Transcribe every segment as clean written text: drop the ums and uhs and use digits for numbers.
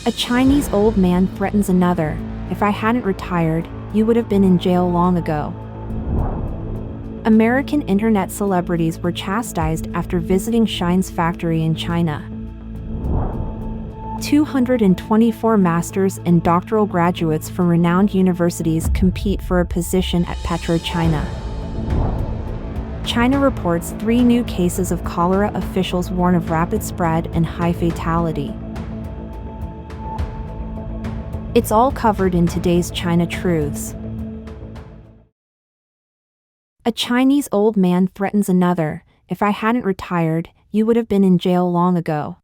A Chinese old man threatens another, "If I hadn't retired, you would have been in jail long ago." American internet celebrities were chastised after visiting Shine's factory in China. 224 master's and doctoral graduates from renowned universities compete for a position at Petrochina. China reports 3 new cases of cholera. Officials warn of rapid spread and high fatality. It's all covered in today's China Truths. A Chinese old man threatens another, "If I hadn't retired, you would have been in jail long ago."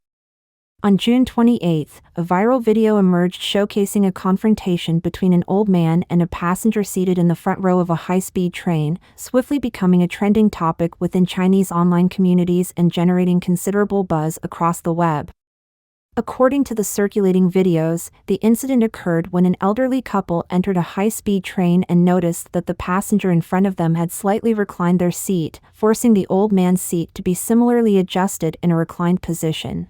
On June 28, a viral video emerged showcasing a confrontation between an old man and a passenger seated in the front row of a high-speed train, swiftly becoming a trending topic within Chinese online communities and generating considerable buzz across the web. According to the circulating videos, the incident occurred when an elderly couple entered a high-speed train and noticed that the passenger in front of them had slightly reclined their seat, forcing the old man's seat to be similarly adjusted in a reclined position.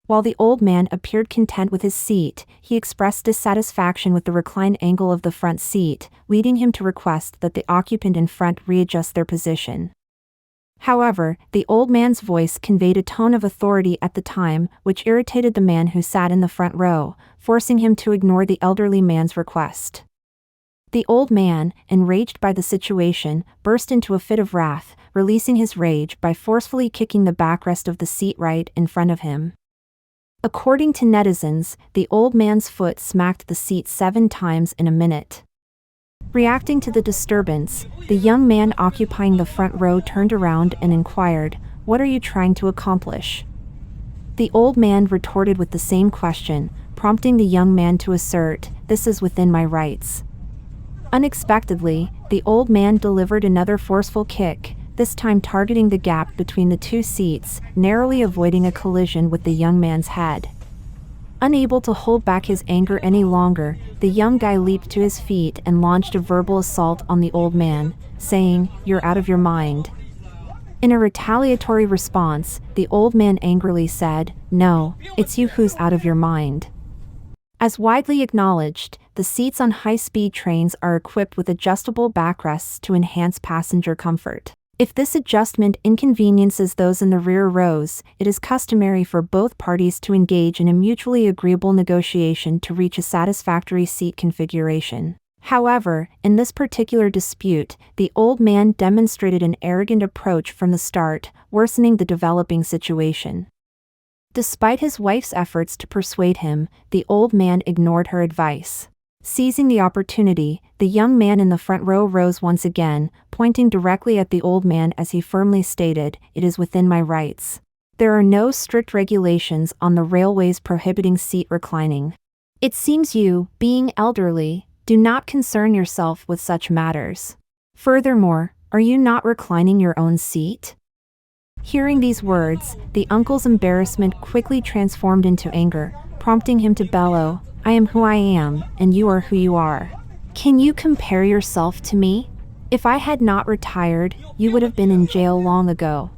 While the old man appeared content with his seat, he expressed dissatisfaction with the reclined angle of the front seat, leading him to request that the occupant in front readjust their position. However, the old man's voice conveyed a tone of authority at the time, which irritated the man who sat in the front row, forcing him to ignore the elderly man's request. The old man, enraged by the situation, burst into a fit of wrath, releasing his rage by forcefully kicking the backrest of the seat right in front of him. According to netizens, the old man's foot smacked the seat 7 times in a minute. Reacting to the disturbance, the young man occupying the front row turned around and inquired, "What are you trying to accomplish?" The old man retorted with the same question, prompting the young man to assert, "This is within my rights." Unexpectedly, the old man delivered another forceful kick, this time targeting the gap between the 2 seats, narrowly avoiding a collision with the young man's head. Unable to hold back his anger any longer, the young guy leaped to his feet and launched a verbal assault on the old man, saying, "You're out of your mind." In a retaliatory response, the old man angrily said, "No, it's you who's out of your mind." As widely acknowledged, the seats on high-speed trains are equipped with adjustable backrests to enhance passenger comfort. If this adjustment inconveniences those in the rear rows, it is customary for both parties to engage in a mutually agreeable negotiation to reach a satisfactory seat configuration. However, in this particular dispute, the old man demonstrated an arrogant approach from the start, worsening the developing situation. Despite his wife's efforts to persuade him, the old man ignored her advice. Seizing the opportunity, the young man in the front row rose once again, pointing directly at the old man as he firmly stated, "It is within my rights. There are no strict regulations on the railways prohibiting seat reclining. It seems you, being elderly, do not concern yourself with such matters. Furthermore, are you not reclining your own seat?" Hearing these words, the uncle's embarrassment quickly transformed into anger, prompting him to bellow, "I am who I am, and you are who you are. Can you compare yourself to me? If I had not retired, you would have been in jail long ago."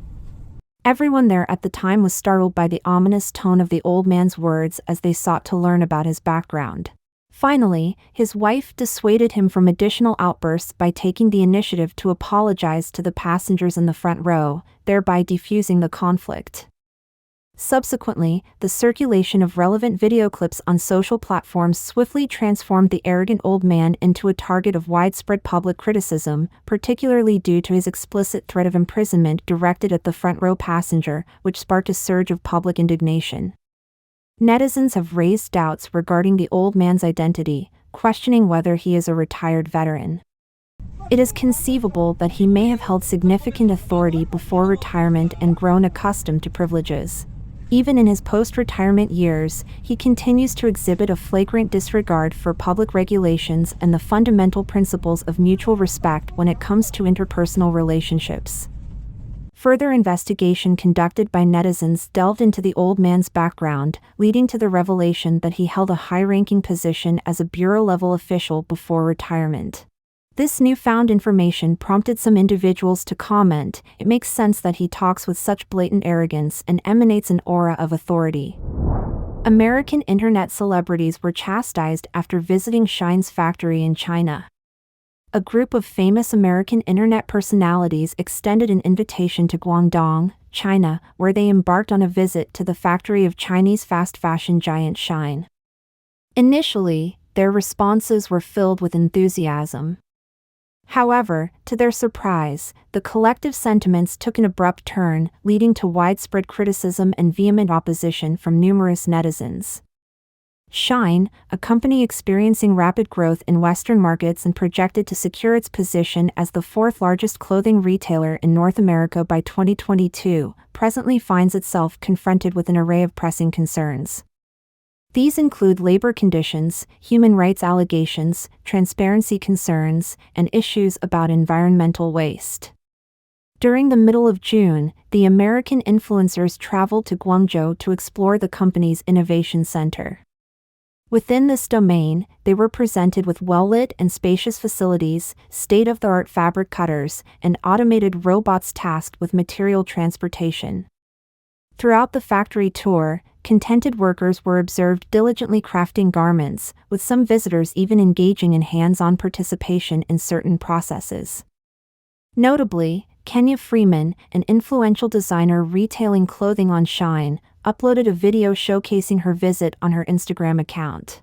Everyone there at the time was startled by the ominous tone of the old man's words as they sought to learn about his background. Finally, his wife dissuaded him from additional outbursts by taking the initiative to apologize to the passengers in the front row, thereby defusing the conflict. Subsequently, the circulation of relevant video clips on social platforms swiftly transformed the arrogant old man into a target of widespread public criticism, particularly due to his explicit threat of imprisonment directed at the front row passenger, which sparked a surge of public indignation. Netizens have raised doubts regarding the old man's identity, questioning whether he is a retired veteran. It is conceivable that he may have held significant authority before retirement and grown accustomed to privileges. Even in his post-retirement years, he continues to exhibit a flagrant disregard for public regulations and the fundamental principles of mutual respect when it comes to interpersonal relationships. Further investigation conducted by netizens delved into the old man's background, leading to the revelation that he held a high-ranking position as a bureau-level official before retirement. This newfound information prompted some individuals to comment, "It makes sense that he talks with such blatant arrogance and emanates an aura of authority." American internet celebrities were chastised after visiting Shine's factory in China. A group of famous American internet personalities extended an invitation to Guangdong, China, where they embarked on a visit to the factory of Chinese fast fashion giant Shine. Initially, their responses were filled with enthusiasm. However, to their surprise, the collective sentiments took an abrupt turn, leading to widespread criticism and vehement opposition from numerous netizens. Shine, a company experiencing rapid growth in Western markets and projected to secure its position as the fourth largest clothing retailer in North America by 2022, presently finds itself confronted with an array of pressing concerns. These include labor conditions, human rights allegations, transparency concerns, and issues about environmental waste. During the middle of June, the American influencers traveled to Guangzhou to explore the company's innovation center. Within this domain, they were presented with well-lit and spacious facilities, state-of-the-art fabric cutters, and automated robots tasked with material transportation. Throughout the factory tour, contented workers were observed diligently crafting garments, with some visitors even engaging in hands-on participation in certain processes. Notably, Kenya Freeman, an influential designer retailing clothing on Shine, uploaded a video showcasing her visit on her Instagram account.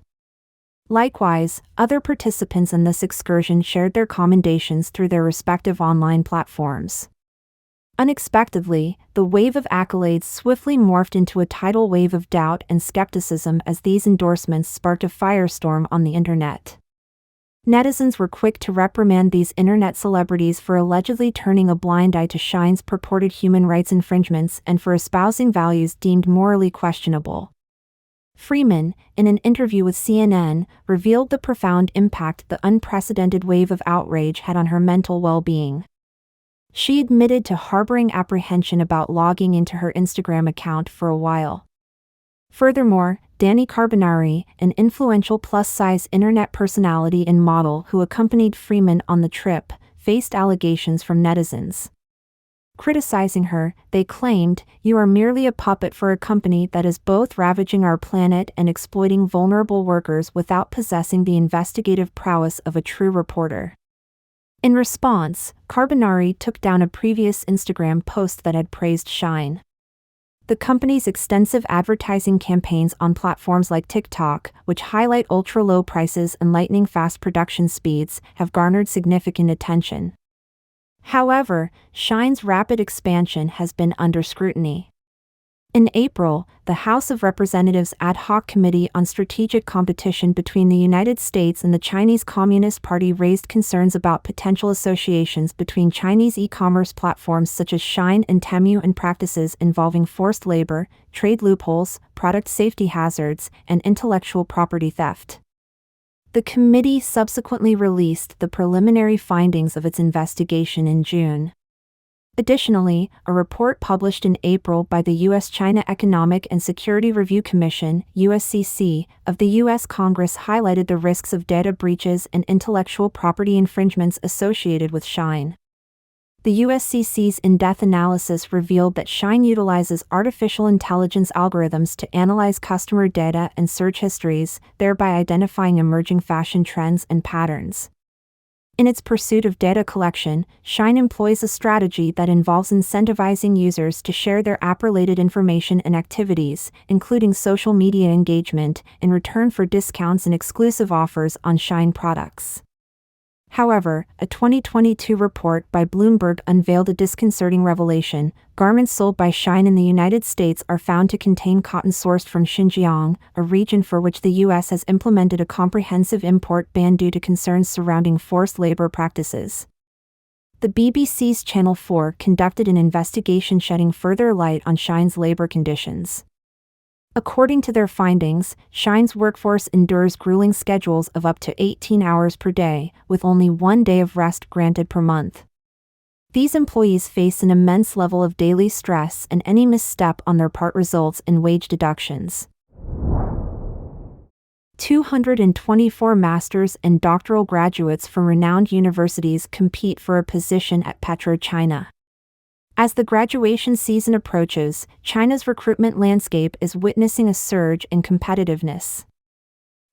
Likewise, other participants in this excursion shared their commendations through their respective online platforms. Unexpectedly, the wave of accolades swiftly morphed into a tidal wave of doubt and skepticism as these endorsements sparked a firestorm on the internet. Netizens were quick to reprimand these internet celebrities for allegedly turning a blind eye to Shine's purported human rights infringements and for espousing values deemed morally questionable. Freeman, in an interview with CNN, revealed the profound impact the unprecedented wave of outrage had on her mental well-being. She admitted to harboring apprehension about logging into her Instagram account for a while. Furthermore, Dani Carbonari, an influential plus-size internet personality and model who accompanied Freeman on the trip, faced allegations from netizens. Criticizing her, they claimed, "You are merely a puppet for a company that is both ravaging our planet and exploiting vulnerable workers without possessing the investigative prowess of a true reporter." In response, Carbonari took down a previous Instagram post that had praised Shine. The company's extensive advertising campaigns on platforms like TikTok, which highlight ultra-low prices and lightning-fast production speeds, have garnered significant attention. However, Shine's rapid expansion has been under scrutiny. In April, the House of Representatives Ad Hoc Committee on Strategic Competition between the United States and the Chinese Communist Party raised concerns about potential associations between Chinese e-commerce platforms such as Shine and Temu and practices involving forced labor, trade loopholes, product safety hazards, and intellectual property theft. The committee subsequently released the preliminary findings of its investigation in June. Additionally, a report published in April by the U.S.-China Economic and Security Review Commission (USCC) of the U.S. Congress highlighted the risks of data breaches and intellectual property infringements associated with Shine. The USCC's in-depth analysis revealed that Shine utilizes artificial intelligence algorithms to analyze customer data and search histories, thereby identifying emerging fashion trends and patterns. In its pursuit of data collection, Shine employs a strategy that involves incentivizing users to share their app-related information and activities, including social media engagement, in return for discounts and exclusive offers on Shine products. However, a 2022 report by Bloomberg unveiled a disconcerting revelation. Garments sold by Shine in the United States are found to contain cotton sourced from Xinjiang, a region for which the U.S. has implemented a comprehensive import ban due to concerns surrounding forced labor practices. The BBC's Channel 4 conducted an investigation shedding further light on Shine's labor conditions. According to their findings, Shine's workforce endures grueling schedules of up to 18 hours per day, with only 1 day of rest granted per month. These employees face an immense level of daily stress, and any misstep on their part results in wage deductions. 224 master's and doctoral graduates from renowned universities compete for a position at Petrochina. As the graduation season approaches, China's recruitment landscape is witnessing a surge in competitiveness.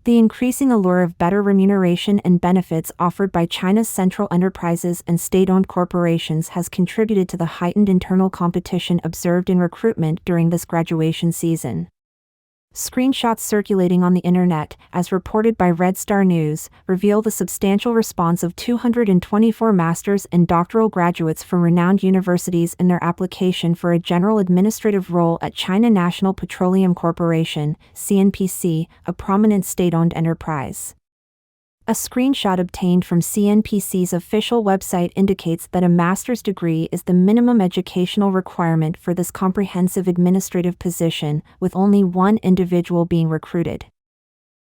The increasing allure of better remuneration and benefits offered by China's central enterprises and state-owned corporations has contributed to the heightened internal competition observed in recruitment during this graduation season. Screenshots circulating on the internet, as reported by Red Star News, reveal the substantial response of 224 master's and doctoral graduates from renowned universities in their application for a general administrative role at China National Petroleum Corporation, CNPC, a prominent state-owned enterprise. A screenshot obtained from CNPC's official website indicates that a master's degree is the minimum educational requirement for this comprehensive administrative position, with only one individual being recruited.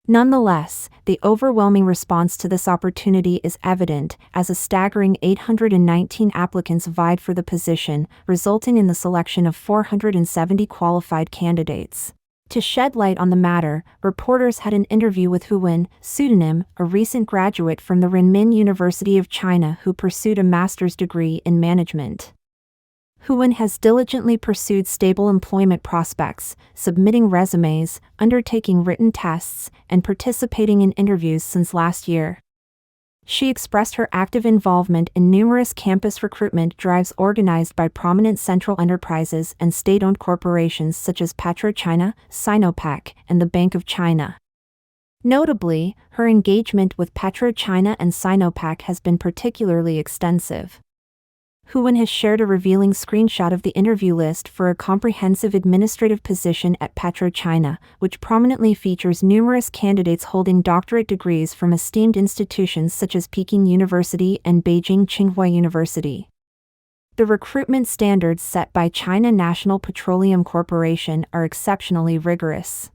Nonetheless, the overwhelming response to this opportunity is evident, as a staggering 819 applicants vied for the position, resulting in the selection of 470 qualified candidates. To shed light on the matter, reporters had an interview with Hu Wen, pseudonym, a recent graduate from the Renmin University of China who pursued a master's degree in management. Hu Wen has diligently pursued stable employment prospects, submitting resumes, undertaking written tests, and participating in interviews since last year. She expressed her active involvement in numerous campus recruitment drives organized by prominent central enterprises and state-owned corporations such as Petrochina, Sinopec, and the Bank of China. Notably, her engagement with Petrochina and Sinopec has been particularly extensive. Hu Wen has shared a revealing screenshot of the interview list for a comprehensive administrative position at Petrochina, which prominently features numerous candidates holding doctorate degrees from esteemed institutions such as Peking University and Beijing Tsinghua University. The recruitment standards set by China National Petroleum Corporation are exceptionally rigorous.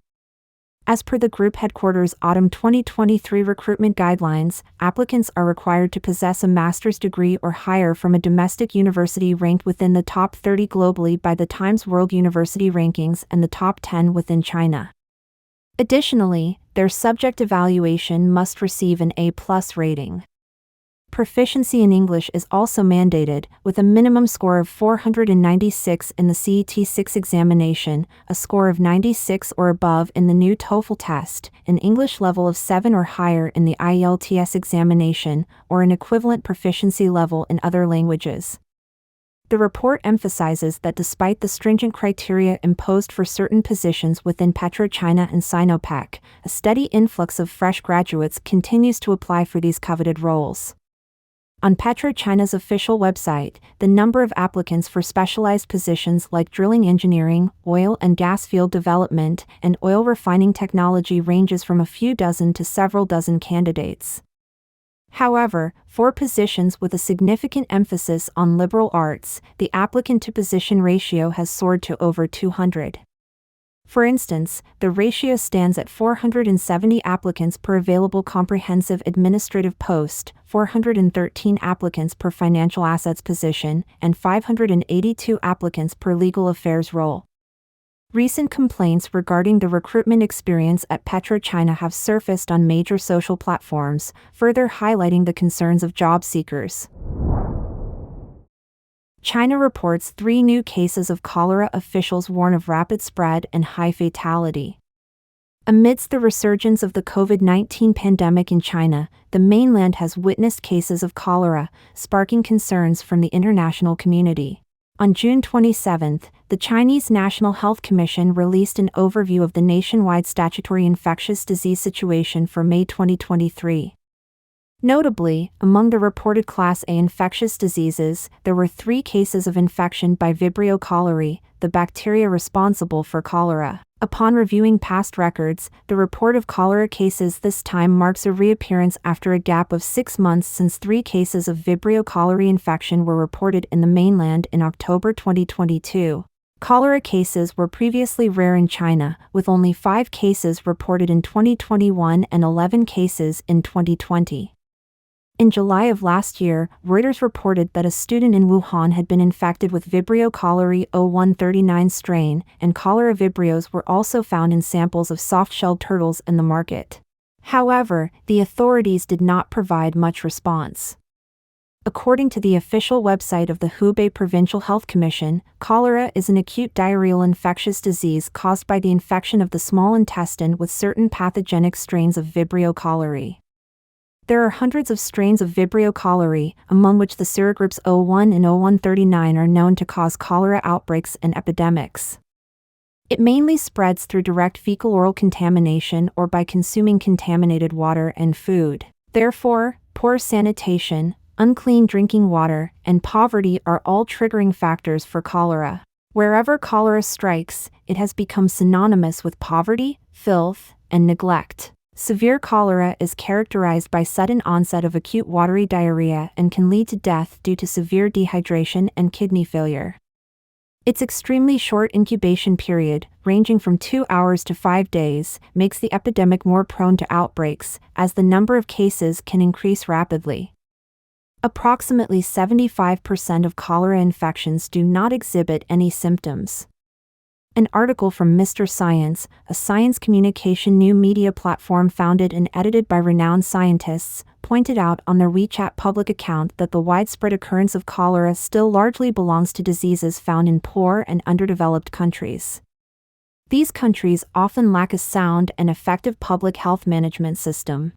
As per the group headquarters' autumn 2023 recruitment guidelines, applicants are required to possess a master's degree or higher from a domestic university ranked within the top 30 globally by the Times World University Rankings and the top 10 within China. Additionally, their subject evaluation must receive an A+ rating. Proficiency in English is also mandated, with a minimum score of 496 in the CET-6 examination, a score of 96 or above in the new TOEFL test, an English level of 7 or higher in the IELTS examination, or an equivalent proficiency level in other languages. The report emphasizes that despite the stringent criteria imposed for certain positions within Petrochina and Sinopec, a steady influx of fresh graduates continues to apply for these coveted roles. On Petrochina's official website, the number of applicants for specialized positions like drilling engineering, oil and gas field development, and oil refining technology ranges from a few dozen to several dozen candidates. However, for positions with a significant emphasis on liberal arts, the applicant-to-position ratio has soared to over 200. For instance, the ratio stands at 470 applicants per available comprehensive administrative post, 413 applicants per financial assets position, and 582 applicants per legal affairs role. Recent complaints regarding the recruitment experience at Petrochina have surfaced on major social platforms, further highlighting the concerns of job seekers. China reports 3 new cases of cholera. Officials warn of rapid spread and high fatality. Amidst the resurgence of the COVID-19 pandemic in China, the mainland has witnessed cases of cholera, sparking concerns from the international community. On June 27, the Chinese National Health Commission released an overview of the nationwide statutory infectious disease situation for May 2023. Notably, among the reported Class A infectious diseases, there were 3 cases of infection by Vibrio cholerae, the bacteria responsible for cholera. Upon reviewing past records, the report of cholera cases this time marks a reappearance after a gap of 6 months since 3 cases of Vibrio cholerae infection were reported in the mainland in October 2022. Cholera cases were previously rare in China, with only 5 cases reported in 2021 and 11 cases in 2020. In July of last year, Reuters reported that a student in Wuhan had been infected with Vibrio cholerae O139 strain, and cholera vibrios were also found in samples of soft-shelled turtles in the market. However, the authorities did not provide much response. According to the official website of the Hubei Provincial Health Commission, cholera is an acute diarrheal infectious disease caused by the infection of the small intestine with certain pathogenic strains of Vibrio cholerae. There are hundreds of strains of Vibrio cholerae, among which the serogroups O1 and O139 are known to cause cholera outbreaks and epidemics. It mainly spreads through direct fecal-oral contamination or by consuming contaminated water and food. Therefore, poor sanitation, unclean drinking water, and poverty are all triggering factors for cholera. Wherever cholera strikes, it has become synonymous with poverty, filth, and neglect. Severe cholera is characterized by sudden onset of acute watery diarrhea and can lead to death due to severe dehydration and kidney failure. Its extremely short incubation period, ranging from 2 hours to 5 days, makes the epidemic more prone to outbreaks, as the number of cases can increase rapidly. Approximately 75% of cholera infections do not exhibit any symptoms. An article from Mr. Science, a science communication new media platform founded and edited by renowned scientists, pointed out on their WeChat public account that the widespread occurrence of cholera still largely belongs to diseases found in poor and underdeveloped countries. These countries often lack a sound and effective public health management system.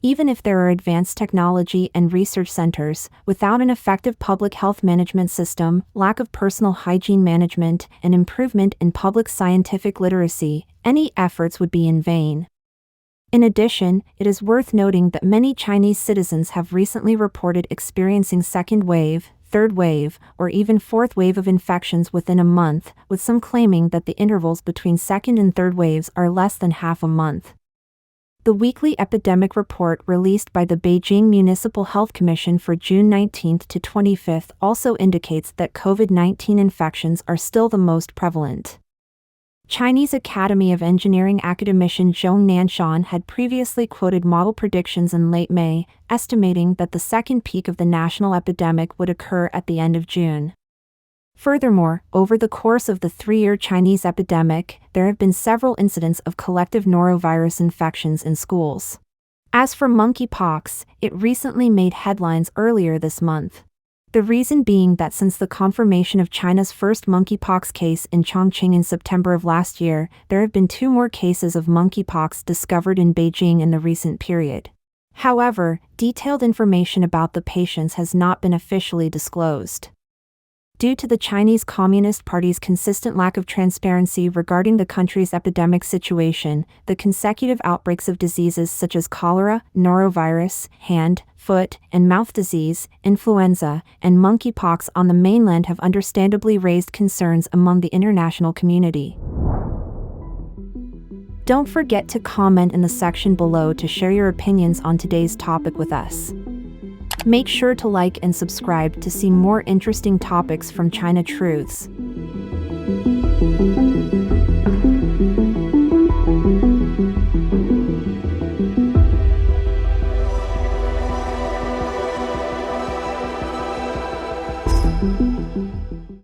Even if there are advanced technology and research centers, without an effective public health management system, lack of personal hygiene management, and improvement in public scientific literacy, any efforts would be in vain. In addition, it is worth noting that many Chinese citizens have recently reported experiencing second wave, third wave, or even fourth wave of infections within a month, with some claiming that the intervals between second and third waves are less than half a month. The weekly epidemic report released by the Beijing Municipal Health Commission for June 19 to 25 also indicates that COVID-19 infections are still the most prevalent. Chinese Academy of Engineering academician Zhong Nanshan had previously quoted model predictions in late May, estimating that the second peak of the national epidemic would occur at the end of June. Furthermore, over the course of the 3-year Chinese epidemic, there have been several incidents of collective norovirus infections in schools. As for monkeypox, it recently made headlines earlier this month. The reason being that since the confirmation of China's first monkeypox case in Chongqing in September of last year, there have been 2 more cases of monkeypox discovered in Beijing in the recent period. However, detailed information about the patients has not been officially disclosed. Due to the Chinese Communist Party's consistent lack of transparency regarding the country's epidemic situation, the consecutive outbreaks of diseases such as cholera, norovirus, hand, foot, and mouth disease, influenza, and monkeypox on the mainland have understandably raised concerns among the international community. Don't forget to comment in the section below to share your opinions on today's topic with us. Make sure to like and subscribe to see more interesting topics from China Truths.